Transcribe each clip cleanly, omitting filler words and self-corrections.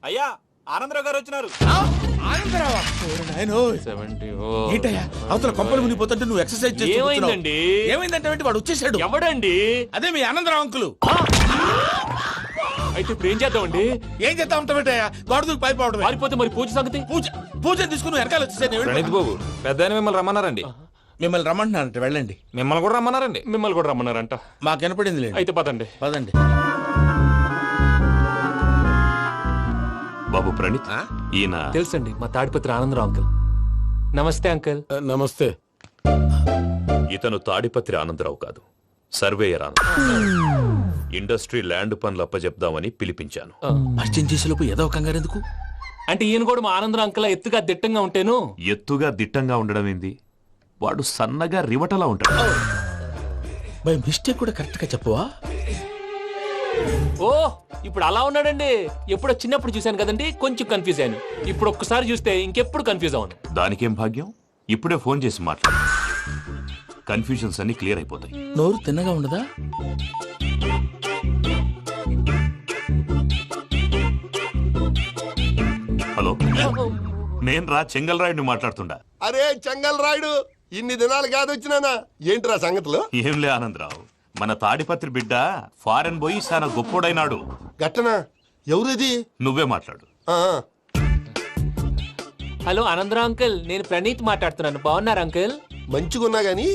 అయ్యా ఆనందరావు గారు వచ్చినారు. ఏంటయ్యా అవతల కొంపలు మునిగిపోతుంటే నువ్వు ఎక్సర్సైజ్ చేస్తూ ఏమైందండి? ఏమైందంటే వాడు వచ్చేసాడు. ఎవడండి? అదే మీ ఆనందరావు అంకులు. అయితే ఇప్పుడు ఏం చేద్దామండి? ఏం చేస్తా ఉంటావేటయ్యా, గోడ దూకి పైపోవడం. పారిపోతే మరి పూజ సంగతి? పూజ తీసుకుని వెనకాల వచ్చేసాను. ప్రణీత్ బాబు పెద్ద మిమ్మల్ని రమ్మన్నారండి. మిమ్మల్ని రమ్మంటున్నారంట, వెళ్ళండి. మిమ్మల్ని కూడా రమ్మన్నారండి. మిమ్మల్ని కూడా రమ్మన్నారంట. మాకు వినపడింది లేదు. అయితే పదండి. పదండి. బాబు ప్రణీత్, ఈయన తెలుసండి, మా తాడిపత్రి ఆనందరావు అంకుల్. నమస్తే అంకుల్. నమస్తే. ఇతను తాడిపత్రి ఆనందరావు కాదు, సర్వేయర్ ఆనందరావు. ఇండస్ట్రీ ల్యాండ్ పనులు అప్పచెప్దామని పిలిపించాను. పరిచయం చేసేలోపు ఏదో కంగారు ఎందుకు? అంటే ఈయన కూడా మా ఆనందరావు అంకుల్ ఎత్తుగా దిట్టంగా ఉంటాను. ఎత్తుగా దిట్టంగా ఉండడం ఏంది, వాడు సన్నగా రివటలా ఉంటాడు. బై మిస్టేక్ కూడా కరెక్ట్ గా చెప్పవా? ఓ ఇప్పుడు అలా ఉన్నాడండి. ఎప్పుడో చిన్నప్పుడు చూశాను కదండి, కొంచెం కన్ఫ్యూజ్ అయ్యాను. ఇప్పుడు ఒక్కసారి చూస్తే ఇంకెప్పుడు కన్ఫ్యూజ్ అవ్వను. దానికేం భాగ్యం, ఇప్పుడే ఫోన్ చేసి మాట్లాడు. కన్ఫ్యూజన్స్ అన్ని క్లియర్ అయిపోతాయి. నోరు తిన్నగా ఉండదా? హలో, నేను రా చెంగల్ రాయుడిని మాట్లాడుతుండా. అరే చెంగల్ రాయుడు, ఇన్ని దినాలు కాదు వచ్చినానా? ఏంట్రా సంగతులు? ఏంలే ఆనందరావు, మన తాడిపత్రి బిడ్డ ఫారెన్ పోయి చాలా గొప్పోడైనాడు. గట్టనా? ఎవరిది? నువ్వే మాట్లాడు. ఆ, హలో ఆనందరావు అంకుల్, నేను ప్రణీత్ మాట్లాడుతున్నాను. బాగున్నారు అంకుల్? మంచిగున్నా గాని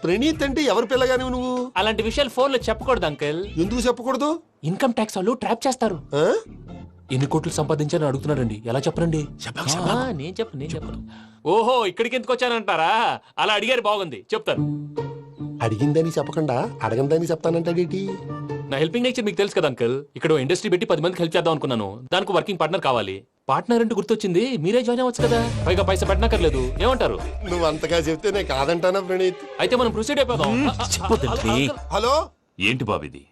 ప్రణీత్ అంటే ఎవరి పిల్లగాని నువ్వు? అలాంటి విషయాలు ఫోన్ లో చెప్పకూడదు అంకుల్. ఎందుకు చెప్పకూడదు? ఇన్కమ్ ట్యాక్స్ వాళ్ళు ట్రాప్ చేస్తారు. ఆ? ఎన్ని కోట్లు సంపాదించాలని అడుగుతున్నారండి. ఎలా చెప్పరండి? నేను చెప్పను. ఓహో, ఇక్కడికి ఎందుకు వచ్చానంటారా? అలా అడిగారు, బాగుంది, చెప్తాను. అడిగిందని చెప్పకుండా అడగందని చెప్తానంటాడేటి? నా హెల్పింగ్ నేచర్ మీకు తెలుసు కదా అంకుల్. ఇక్కడ ఇండస్ట్రీ పెట్టి 10 మందికి హెల్ప్ చేద్దాం అనుకున్నాను. దానికి వర్కింగ్ పార్ట్నర్ కావాలి. పార్ట్నర్ అంటే గుర్తొచ్చింది, మీరే జాయిన్ అవ్వచ్చు కదా. పైగా పైసా పెట్టనక్కర్లేదు. ఏమంటారు? నువ్వు అంతగా చెప్తే నేను కాదంటానా ప్రణీత్? అయితే మనం ప్రొసీడ్ అయిపోదాం. హలో, ఏంటి బాబిది,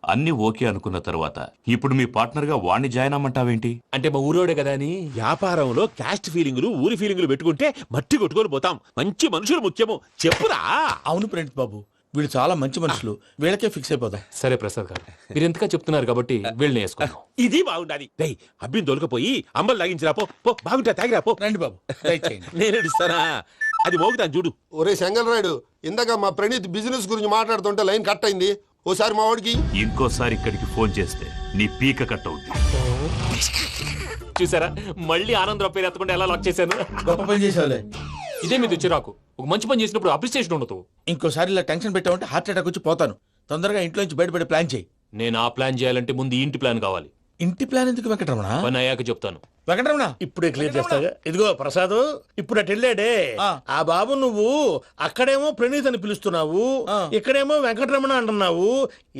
అన్ని ఓకే అనుకున్న తర్వాత ఇప్పుడు మీ పార్ట్నర్ గా వాణ్ణి జాయిన్ అమ్మంటావేంటి? అంటే మా ఊరోడే కదా అని. వ్యాపారంలో క్యాస్ట్ ఫీలింగులు, ఊరి ఫీలింగులు పెట్టుకుంటే మట్టి కొట్టుకొని పోతాం. మంచి మనుషులు ముఖ్యము. చెప్పురా. అవును ప్రణీత్ బాబు, వీళ్ళు చాలా మంచి మనుషులు. వీళ్ళకే ఫిక్స్ అయిపోదాం. సరే ప్రసాద్ గారు, మీరు ఎంతగా చెప్తున్నారు కాబట్టి వీళ్ళని వేసుకున్నాం. ఇది బాగుండాలి. డై అబ్బిని దొలకపోయి అంబలు లాగించిరా పో. పో బాగుంటా, తాగిరా పో. రండి బాబు, దయచేయండి. నేను ఇస్తానా? అది మోగుతాను చూడు. ఒరే చెంగల్ రాయుడు, ఇందాక మా ప్రణీత్ బిజినెస్ గురించి మాట్లాడుతుంటే లైన్ కట్ అయింది. ఓసారి మా వాడికి ఇంకోసారి ఇక్కడికి ఫోన్ చేస్తే నీ పీక కట్ అవుద్ది. చూసారా, మళ్ళీ ఆనందరావు పేరు ఎత్తకుండా ఎలా లాక్ చేశాను. గొప్ప పని చేసేవాళ్ళే. ఇదే మీద చిరాకు. ఒక మంచి పని చేసినప్పుడు అప్రిసియేషన్ ఉండదు. ఇంకోసారి ఇలా టెన్షన్ పెట్టామంటే హార్ట్ అటాక్ వచ్చి పోతాను. తొందరగా ఇంట్లో నుంచి బయటపడే ప్లాన్ చేయి. నేను ఆ ప్లాన్ చేయాలంటే ముందు ఈ ఇంటి ప్లాన్ కావాలి. ఇంటి ప్లాన్ ఎందుకు వెంకటరమణ? పని అయ్యాక చెప్తాను. వెంకటరమణ ఇప్పుడే క్లియర్ చేస్తాగా. ఇదిగో ప్రసాద్, ఇప్పుడు అటు వెళ్ళాడే ఆ బాబు, నువ్వు అక్కడేమో ప్రణీత్ అని పిలుస్తున్నావు, ఇక్కడేమో వెంకటరమణ అంటున్నావు.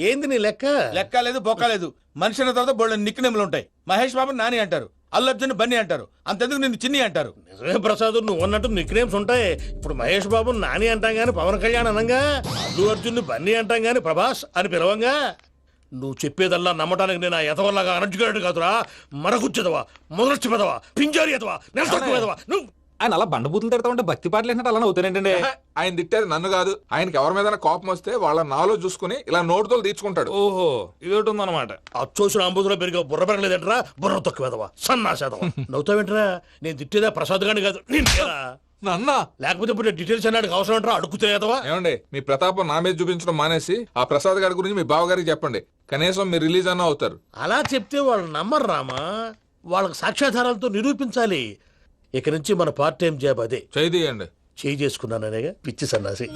ఏంది నీ లెక్క? లెక్క లేదు, బొక్క లేదు. మనిషి అన్న తర్వాత బోళ్ళ నిక్నెములు ఉంటాయి. మహేష్ బాబు నాని అంటారు, అల్లు అర్జున్ బన్నీ అంటారు, అంతెందుకు నిన్ను చిన్ని అంటారు. నిజమే ప్రసాద్, నువ్వు అన్నట్టు నిక్ నేమ్స్ ఉంటాయి. ఇప్పుడు మహేష్ బాబు నాని అంటాం గాని పవన్ కళ్యాణ్ అనంగా, అల్లు అర్జున్ బన్నీ అంటాం గాని ప్రభాస్ అని పిలవంగా. నువ్వు చెప్పేదల్లా నమ్మటానికి నేను ఎతవల్లాగా అనర్జుకేటెడ్ కాదురా. మరగుచ్చదవా, మొదలచ్చి పెదవా, పింజారి ఎదవా, నెలసొక్కు పెదవా. నువ్వు ఆయన అలా బండబూతులు తిడతా ఉంటే భక్తి పాటలు ఏంటంటే అలా అవుతానంటే. ఆయన తిట్టేది నన్ను కాదు, ఆయనకి ఎవరి మీద కోపం వస్తే వాళ్ళ నాలో చూసుకుని ఇలా నోటుతో తీర్చుకుంటాడు. ఓహో, ఇది ఒకటి ఉందన్నమాట. అచ్చోసిన అంబుధులో పెరిగే బుర్ర పెరగలేదంటరా, బుర్ర తొక్కు వెదవా, సన్నాసేదవా. నవ్వుతావేంట్రా? నేను తిట్టేదా ప్రసాద్ గాని కాదు, నిన్నేరా. నన్నా? లేకపోతే ఇప్పుడు డీటెయిల్స్ అన్నాడు అవసరం అంటారా? అడుగుతాయేదవా? ఏమండి, మీ ప్రతాపం నా మీద చూపించడం మానేసి ఆ ప్రసాద్ గారి గురించి మీ బావగారికి చెప్పండి. కనీసం మీరు రిలీజ్ అన్న అవుతారు. అలా చెప్తే వాళ్ళు నమ్మరు రామా. వాళ్ళకి సాక్ష్యాధారాలతో నిరూపించాలి. ఇక నుంచి మన పార్ట్ టైం జాబ్ అదే. చేయండి. చేయి చేసుకున్నాననేగా పిచ్చి సన్నాసి.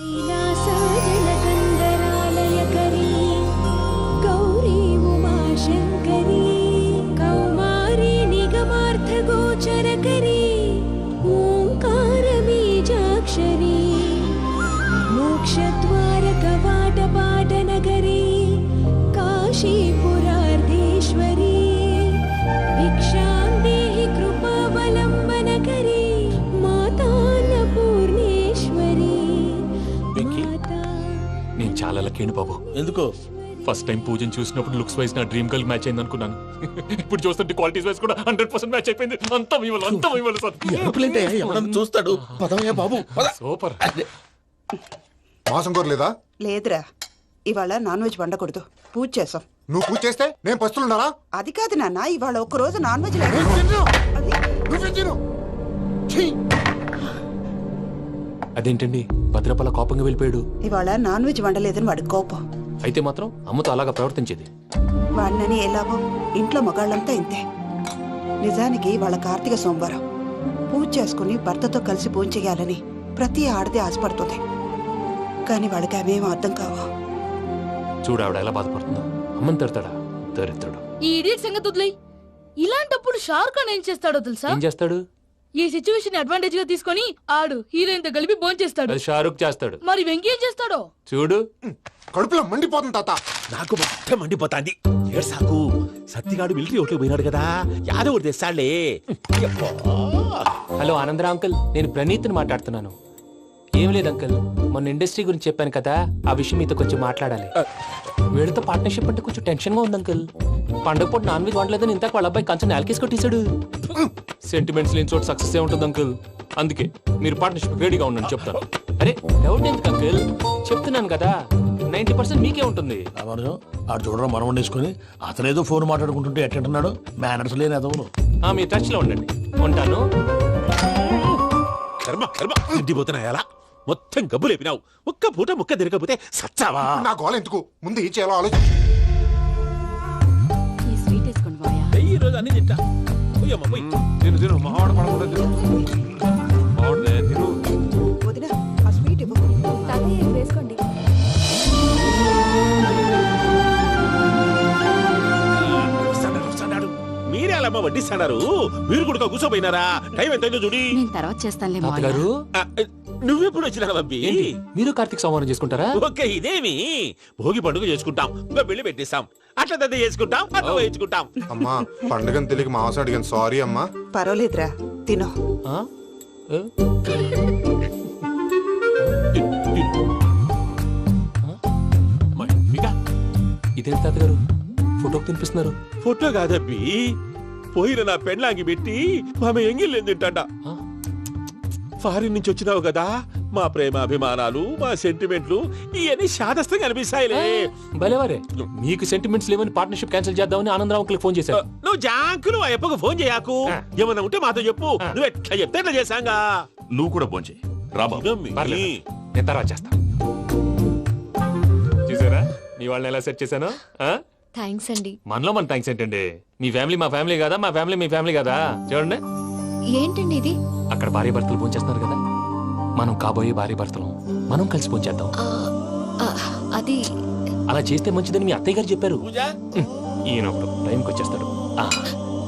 నేను చాలా లక్కీని బాబు. ఎందుకో? ఫస్ట్ టైం పూజను చూసినప్పుడు లుక్స్ వైజ్ నా డ్రీమ్ గర్ల్ మ్యాచ్ అయింది అనుకున్నాను. ఇప్పుడు చూస్తుంటే క్వాలిటీస్ వైజ్ కూడా 100% మ్యాచ్ అయిపోయింది. అంతా ఇవ్వాలి సార్. ఎవడన్నా చూస్తాడు. పదవయ్యా బాబు, సూపర్. మాసం కోరలేదా? లేదురా, ఇవాళ నాన్ వెజ్ వండకూడదు, పూజ చేసాం. నువ్వు పూజ చేస్తే నేను పస్తులున్నారా? అది కాదు నాన్న, ఇవాళ ఒక్క రోజు నాన్ వెజ్ లేదు. నేను తిన్ను. అది నువ్వే తిను. ఛీ! అదేంటండి భద్రపల కోపంగా వెళ్ళిపోయాడు? ఇవాళ నాన్ వెజ్ వండలేదని వాడి కోపం. అయితే మాత్రం అమ్మతో అలాగా ప్రవర్తించేది. వాడినని ఎలాగో ఇంట్లో మగాళ్ళంతా ఇంతే. నిజానికి వాళ్ళ కార్తీక సోమవారం పూజ చేసుకుని భర్తతో కలిసి పూజ చేయాలని ప్రతి ఆడది ఆశపడుతుంది. కానీ వాళ్ళకి అవేం అర్థం కావా. చూడు ఆవిడ ఎలా బాధపడుతుందో. అమ్మని తిడతాడా దరిద్రుడు. ఈ ఇడియట్ సంగతి వదిలేయ్. ఇలాంటప్పుడు షారుఖ్ ఖాన్ ఏం చేస్తాడో తెలుసా? ఏం చేస్తాడు? ఈ సిచ్యువేషన్ అడ్వాంటేజ్ గా తీసుకొని ఆడు హీరోయిన్ తో కలిపి బోన్ చేస్తాడు. అది షారుఖ్ చేస్తాడు. మరి వెంకీ ఏం చేస్తాడో చూడు. కడుపులో మండిపోతుంది తాత. నాకు మొత్తం మండిపోతాంది. ఏడు సాకు సత్తిగాడు మిలిటరీ ఒకటి పోయినాడు కదా, యాదవ్ ఒకటి తెస్తాడులే. యబ్బా. హలో ఆనందరా అంకుల్, నేను ప్రణీత్ని మాట్లాడుతున్నాను. ఏం లేదు అంకుల్, మొన్న ఇండస్ట్రీ గురించి చెప్పాను కదా, ఆ విషయం మీతో కొంచెం మాట్లాడాలి. వీడితో పార్ట్నర్షిప్ అంటే కొంచెం టెన్షన్ గా ఉంది అంకుల్. పండగ పూట నాన్ వెజ్ వండలేదని ఇంతకు వాళ్ళ అబ్బాయి కంచెం నేలకేసి కొట్టేశాడు. సెంటిమెంట్స్ లేని చోట సక్సెస్ ఏ ఉంటుంది అంకుల్. అందుకే మీరు పార్ట్నర్షిప్ రెడీగా ఉండండి చెప్తాను. అరే డౌట్ ఎందుకు అంకుల్, చెప్తున్నాను కదా 90% మీకే ఉంటుంది. రామానుజం ఆడు చూడడం మనం వండేసుకుని అతనేదో ఫోన్ మాట్లాడుకుంటుంటే ఎట్టంటున్నాడు. మేనర్స్ లేని అదవును. మీరు టచ్ లో ఉండండి. ఉంటాను. కర్మ కర్మ తిండిపోతున్నా ఎలా మొత్తం గబ్బు లేపినావు. ఒక్క పూట ముక్క తిరగకపోతే సచ్చావా? నా గోల ఎందుకు, ముందు ఏం చేయాలో ఆలోచించు. ఈ స్వీట్ వేసుకోండి బాయా. ఈ రోజు అన్ని తింటా. పోయమ్మ, పోయ్. తిను తిను మావాడ పడకుండా తిను. మావాడదే తిను. వదిన ఆ స్వీట్ ఇవ్వకు. వేసుకోండి. వస్తాడు. మీరే అలా వడ్డిస్తాడారు. మీరు కూడా కూర్చోపోయినారా? టైం ఎంతైందో చూడి. నేను తర్వాత చేస్తానులే తాతగారు ఆ, నువ్వెప్పుడు వచ్చినా బబ్బి? ఏంటి మీరు కార్తీక్ సంహారం చేసుకుంటారా? ఓకే, ఇదేమి భోగి పండుగ చేసుకుంటాం, ఇంకా పెళ్లి పెట్టేస్తాం, అట్లా దద్ద చేసుకుంటాం, అట్లా వేయించుకుంటాం. అమ్మా పండుగని తెలియక మావస అడిగాను, సారీ అమ్మా. పర్వాలేదురా, తినో. ఆ? ఏ? ఇదేంటి తాతగారు ఫోటోకి తినిపిస్తున్నారు? ఫోటో కాదబ్బి, పోయిన నా పెళ్ళాంగి పెట్టి ఆమె ఎంగిల్లేం తింటాడ. ఫారిన్ నుంచి వచ్చినావు కదా, మా ప్రేమ అభిమానాలు, మా సెంటిమెంట్లు ఇవన్నీ శాదస్తంగా అనిపిస్తాయిలే. భలేవారే, మీకు సెంటిమెంట్స్ లేవని పార్ట్నర్షిప్ క్యాన్సిల్ చేద్దామని ఆనందరావు అంకుల్ ఫోన్ చేశారు. నువ్వు జాంకులు ఆ ఎప్పకు ఫోన్ చేయకు. ఏమన్నా ఉంటే మాతో చెప్పు. నువ్వు ఎట్లా చెప్తే ఎట్లా చేశాంగా. నువ్వు కూడా భోంచే రాబా. పర్లేదు, నేను తర్వాత చేస్తా. చూసారా మీ వాళ్ళని ఎలా సెట్ చేశాను? థ్యాంక్స్ అండి. మనలో మన థ్యాంక్స్ ఏంటండి? మీ ఫ్యామిలీ మా ఫ్యామిలీ కదా, మా ఫ్యామిలీ మీ ఫ్యామిలీ కదా. చూడండి, ఏంటండి ఇది? అక్కడ భార్య భర్తలు పోంచేస్తున్నారు కదా, మనం కాబోయే భార్య భర్తలు మనం కలిసి పోంచేద్దాం. అది అలా చేస్తే మంచిదని మీ అత్తయ్య గారు చెప్పారు. పూజ ఈయన ఒకడు టైంకి వచ్చేస్తాడు.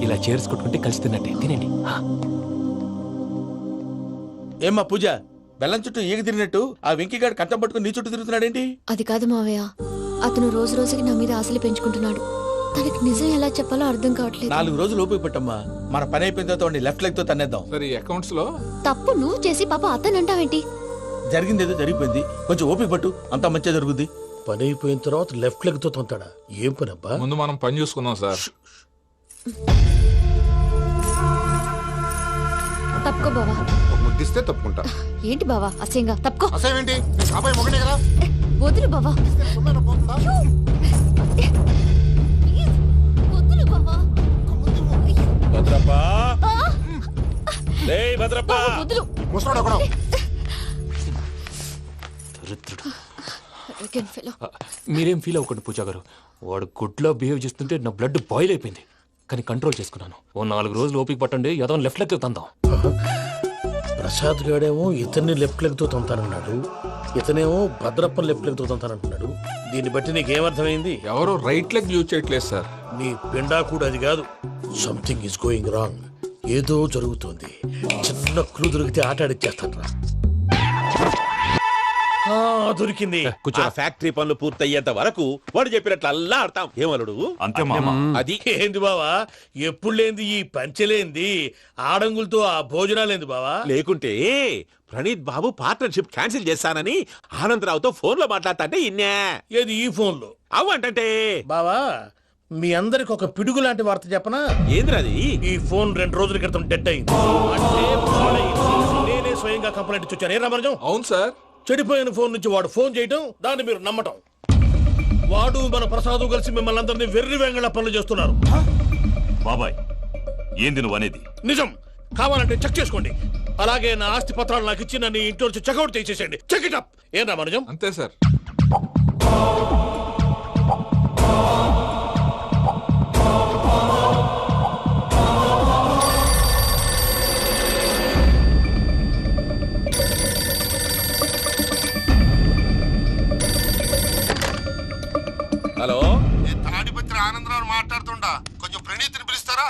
ఇలా చేర్స్ కొట్టుకుంటే కలిసి తిన్నట్టే. తినండి. ఏమ్మా పూజ, బెల్లం చుట్టూ ఈగ తిరిగినట్టు ఆ వెంకీగాడు కంటం పట్టుకుని నీ చుట్టూ తిరుగుతున్నాడేంటి? అది కాదు మావయ్య, అతను రోజు రోజుకి నా మీద ఆశలు పెంచుకుంటున్నాడు. తనకి నిజం ఎలా చెప్పాలో అర్థం కావట్లేదు. 4 రోజులు ఓపిక పట్టమ్మా, మన పని అయిపోయిన తర్వాత వాడిని లెఫ్ట్ లెగ్ తో తన్నేద్దాం. సరే అకౌంట్స్ లో తప్పు నువ్వు చేసి పాప అతను అంటావేంటి? జరిగింది ఏదో జరిగిపోయింది, కొంచెం ఓపిక పట్టు, అంతా మంచిగా జరుగుద్ది. పని అయిపోయిన తర్వాత లెఫ్ట్ లెగ్ తో తొంతాడా? ఏం పని అబ్బా? ముందు మనం పని చూసుకుందాం సార్. తప్పుకో బావా. ఒక ముద్దిస్తే తప్పుకుంటా. ఏంటి బావా అసహ్యంగా? తప్పుకో. అసేమేంటి, నీ కాబోయే మొగనే కదా. వదులు బావా. సుమ్మేనా పోతుందా? వదులు బావా. భద్రప్పా, లేయ్ భద్రప్పా. వదులు. ముసరాడు అక్కడ. దరిద్రుడు. Arrogant fellow. మీరేం ఫీల్ అవ్వకండి పూజా గారు. వాడు గుడ్లో బిహేవ్ చేస్తుంటే నా బ్లడ్ బాయిల్ అయిపోయింది. కానీ కంట్రోల్ చేసుకున్నాను. ఓ 4 రోజులు ఓపిక పట్టండి, ఏదో లెఫ్ట్ లెగ్ తందాం. ప్రసాద్ గాడేమో ఇతన్ని లెఫ్ట్ లెగ్ తో తొంతానన్నాడు, ఇతనేమో భద్రప్పని లెఫ్ట్ లెగ్ తో తొంతానంటున్నాడు. దీన్ని బట్టి నీకేమర్థమైంది? ఎవరు రైట్ లెగ్ యూజ్ చేయట్లేదు సార్. నీ పిండా కూడా అది కాదు. Something is going wrong. ఏదో జరుగుతోంది. చిన్న క్లూ దొరికితే ఆట ఆడిచ్చేస్తాను రా. దొరికింది. కొంచెం ఫ్యాక్టరీ పనులు పూర్తయ్యేంత వరకు వాడు చెప్పినట్లు అల్లా ఆడతాం. ఏమలుడు అంతే మామ. అది ఏంది బావా, ఎప్పుడు లేంది ఈ పంచలేంది, ఆడంగులతో ఆ భోజనాలేంది బావా? లేకుంటే ప్రణీత్ బాబు పార్ట్నర్షిప్ క్యాన్సిల్ చేస్తానని ఆనందరావుతో ఫోన్ లో మాట్లాడతాంటే ఇన్నే. ఏది ఈ ఫోన్ లో? అవ్వంటే బావా, మీ అందరికి ఒక పిడుగు లాంటి వార్త చెప్పనా? ఏంద్రది? ఈ ఫోన్ 2 రోజుల క్రితం డెడ్ అయింది. అంటే పాడైంది. నేనే స్వయంగా కంప్లైంట్ ఇచ్చాను. ఏ రామరాజం? అవును సార్. చెడిపోయిన ఫోన్ నుంచి వాడు ఫోన్ చేయటం, దాన్ని మీరు నమ్మటం. వాడు మన ప్రసాదు కలిసి మిమ్మల్ని అందరినీ వెర్రి వెంగళ పనులు చేస్తున్నారు. బాబాయ్ ఏంది నువ్వు అనేది? నిజం. కావాలంటే చెక్ చేసుకోండి. అలాగే నా ఆస్తి పత్రాలు నాకు ఇచ్చి నన్ను ఇంట్లో నుంచి చెక్అౌట్ చేసేసేయండి. Check it up. ఏం రామానుజం? అంతే సార్. హలో, నేను తాడిపత్రి ఆనందరావు మాట్లాడుతుండా, కొంచెం ప్రణీతిని పిలుస్తారా?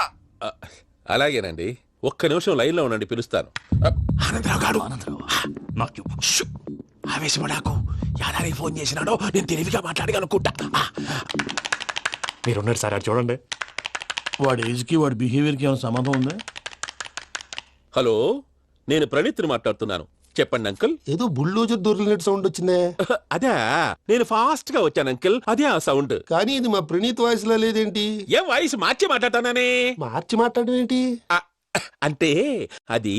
అలాగేనండి, ఒక్క నిమిషం లైన్ లో ఉండండి, పిలుస్తాను. ఆనందరావు గాడు. నాకు ఆవేశపడాకు. యాదానికి ఫోన్ చేసినాడో నేను తెలివిగా మాట్లాడగలనుకుంటా. మీరున్నారు సార్, అది చూడండి. వాడి ఏజ్కి వాడి బిహేవియర్కి ఏమైనా సంబంధం ఉందా? హలో, నేను ప్రణీత్ని మాట్లాడుతున్నాను. చెప్పండి అంకుల్. ఏదో బుల్డోజర్ దొరికినట్టు సౌండ్ వచ్చిందే. అదే, నేను ఫాస్ట్ గా వచ్చాను అంకుల్, అదే ఆ సౌండ్. కానీ ఇది మా ప్రణీత్ వాయిస్ లో లేదేంటి? ఏ వాయిస్ మార్చి మాట్లాడతాననే? మార్చి మాట్లాడడం ఏంటి? అంటే అది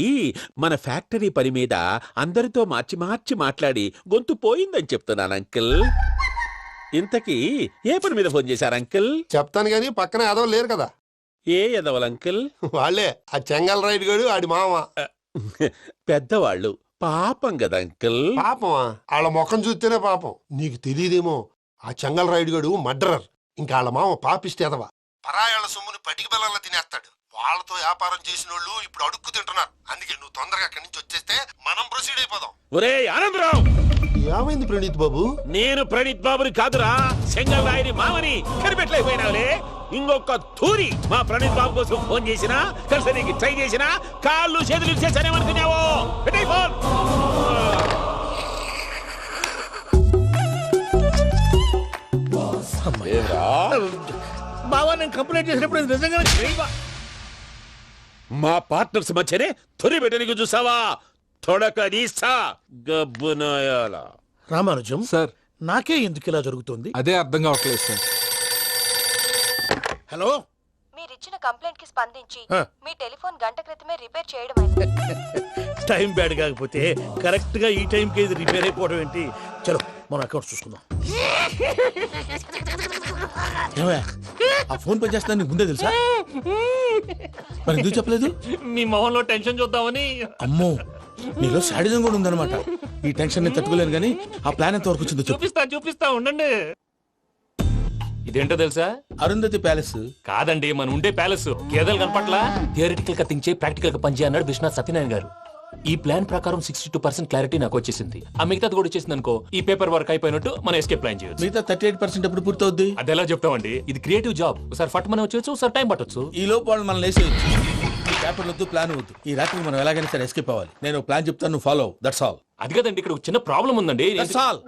మన ఫ్యాక్టరీ పని మీద అందరితో మార్చి మార్చి మాట్లాడి గొంతు పోయిందని చెప్తున్నాను అంకుల్. ఇంతకీ ఏ పని మీద ఫోన్ చేశారు అంకుల్? చెప్తాను గానీ పక్కన ఏదో లేరు కదా. ఏ ఎదవలు అంకుల్? వాళ్ళే ఆ చెంగల్ రైడ్ గడు ఆడి మామ. పెద్దవాళ్ళు, పాపం కదా అంకుల్. పాపమా? వాళ్ళ ముఖం చూస్తేనే పాపం. నీకు తెలియదేమో, ఆ చెంగల్ రైడ్ గడు మర్డరర్. ఇంకా వాళ్ళ మామ పాపిస్తేదవా. పరాయాళ్ళ సొమ్ముని పటికి బెల్లంలో తినేస్తాడు. వాళ్ళతో వ్యాపారం చేసిన వాళ్ళు ఇప్పుడు అడుక్కు తింటున్నారు. అందుకే నువ్వు తొందరగా అక్కడి నుంచి వచ్చేస్తే మనం ప్రొసీడ్ అయిపోదాం. ఒరే ఆనందరావు, ఏమైంది ప్రణీత్ బాబు? నేను ప్రణీత్ బాబుని కాదురా, సెంగల్ రాయని మామని కనిపెట్టలేకపోయినావులే. ఇంకొక తూరి మా ప్రణీత్ బాబు కోసం ఫోన్ చేసినా, కలిసి ట్రై చేసినా కాళ్ళు చేతులు ఇచ్చేసానేమనుకున్నావో. పెట్టేయ్ ఫోన్. బావా, నేను కంప్లైంట్ చేసినప్పుడు ఇది నిజంగానే చేయవా? మా పార్ట్నర్స్ మధ్యనే తొలి పెట్టడానికి చూసావా? తొడక నీస్తా గబ్బునాయాల. రామానుజం సార్, నాకే ఎందుకు ఇలా జరుగుతుంది? అదే అర్థం కావట్లేదు సార్. హలో, మీరిచ్చిన కంప్లైంట్ కి స్పందించి ఆ. మీ టెలిఫోన్ గంట క్రితమే రిపేర్ చేయడం అయింది. టైం బ్యాడ్ కాకపోతే కరెక్ట్ గా ఈ టైంకి ఇది రిపేర్ అయిపోవడం ఏంటి? చలో మన అకౌంట్ చూసుకుందాం. ఏమయ్య, ఆ ఫోన్ పని చేస్తున్నా నీకు ముందే తెలుసా? మరి ఎందుకు చెప్పలేదు? మీ మొహంలో టెన్షన్ చూద్దామని. అమ్మో, నీలో శాడిజం కూడా ఉందన్నమాట. ఈ టెన్షన్ నేను తట్టుకోలేను కానీ ఆ ప్లాన్ ఎంత వరకు వచ్చిందో చెప్పు. చూపిస్తా ఉండండి. ఇదేంటో తెలుసా? అరుంధతి ప్యాలెస్. కాదండి, మన ఉండే ప్యాలెస్. గేదెలు కనపట్లా? థియరిటికల్ గా థింక్ చేయి, ప్రాక్టికల్ గా పనిచేయ అన్నాడు విశ్వనాథ్ సత్యనారాయణ గారు. ఈ ప్లాన్ ప్రకారం 62% క్లారిటీ నాకు వచ్చేసింది. ఆ మిగతాది కూడా వచ్చేసింది అనుకో, ఈ పేపర్ వర్క్ అయిపోయినట్టు మనం ఎస్కేప్ ప్లాన్ చేయొచ్చు. మిగతా 38% ఎప్పుడు పూర్తవుద్ది? అది ఎలా చెప్తామండి? ఇది క్రియేటివ్ జాబ్. ఒకసారి ఫట్ మనం వచ్చేయచ్చు, ఒకసారి టైం పట్టొచ్చు. ఈ లోపు వాళ్ళు మనం లేసేయచ్చు. ఈ పేపర్లు వద్దు, ప్లాన్ వద్దు. ఈ రాత్రికి మనం ఎలాగైనా సరే ఎస్కేప్ అవ్వాలి. నేను ప్లాన్ చెప్తాను, నువ్వు ఫాలో. That's all. అది కదండి, ఇక్కడ ఒక చిన్న ప్రాబ్లం ఉందండి. That's all.